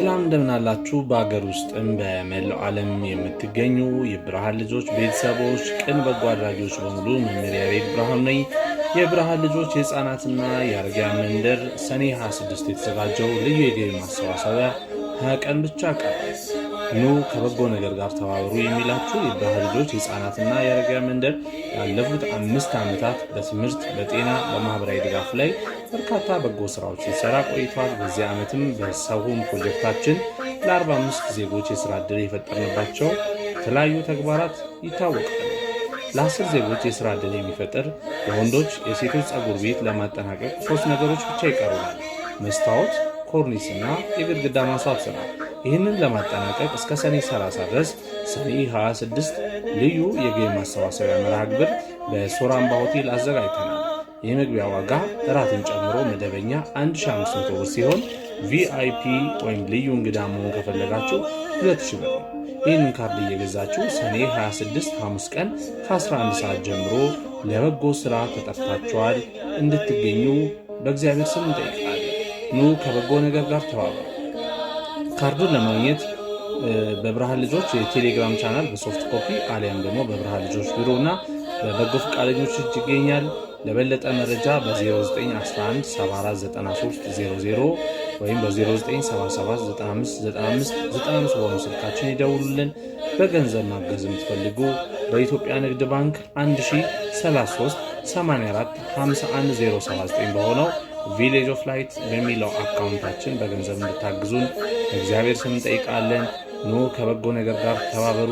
ሰላም እንደምን አላችሁ? በአገር ውስጥም በመላው ዓለም የምትገኙ የብርሃን ልጆች ቤተሰቦች፣ ቅን በጎ አድራጊዎች በሙሉ መምህር ያሬድ ብርሃኑ ነኝ። የብርሃን ልጆች የሕፃናትና የአረጋውያን መንደር ሰኔ 26 የተዘጋጀው ልዩ የገቢ ማሰባሰቢያ 20 ቀን ብቻ ቀረ። ኑ ከበጎ ነገር ጋር ተባበሩ የሚላችሁ የብርሃን ልጆች የሕፃናትና የአረጋውያን መንደር ያለፉት 5 ዓመታት በትምህርት፣ በጤና፣ በማህበራዊ ድጋፍ ላይ በርካታ በጎ ስራዎች ሲሰራ ቆይቷል። በዚህ ዓመትም በሰውም ፕሮጀክታችን ለ45 ዜጎች የስራ ዕድል የፈጠርንባቸው የተለያዩ ተግባራት ይታወቃሉ። ለ10 ዜጎች የስራ ዕድል የሚፈጥር የወንዶች የሴቶች ፀጉር ቤት ለማጠናቀቅ 3 ነገሮች ብቻ ይቀሩናል። መስታወት፣ ኮርኒስና የግድግዳ ማስዋብ ስራ። ይህንን ለማጠናቀቅ እስከ ሰኔ 30 ድረስ ሰኔ 26 ልዩ የገቢ ማሰባሰቢያ መርሃ ግብር በሶራምባ ሆቴል አዘጋጅተናል። የመግቢያ ዋጋ እራትን ጨምሮ መደበኛ 1500 ብር ሲሆን ቪአይፒ ወይም ልዩ እንግዳ መሆን ከፈለጋችሁ 2000 ብር ነው። ይህንን ካርድ እየገዛችሁ ሰኔ 26 ሐሙስ ቀን ከ11 ሰዓት ጀምሮ ለበጎ ስራ ተጠርታችኋል። እንድትገኙ በእግዚአብሔር ስም እንጠይቃለን። ኑ ከበጎ ነገር ጋር ተባበሩ። ካርዱን ለማግኘት በብርሃን ልጆች የቴሌግራም ቻናል በሶፍት ኮፒ አሊያም ደግሞ በብርሃን ልጆች ቢሮ እና በበጎ ፈቃደኞች እጅ ይገኛል። ለበለጠ መረጃ በ0911 749300 ወይም በ0977959595 በሆኑ ስልካችን ይደውሉልን። በገንዘብ ማገዝ የምትፈልጉ በኢትዮጵያ ንግድ ባንክ 1033 84 51079 በሆነው ቪሌጅ ኦፍ ላይት በሚለው አካውንታችን በገንዘብ እንድታግዙን በእግዚአብሔር ስም እንጠይቃለን። ኑ ከበጎ ነገር ጋር ተባበሩ።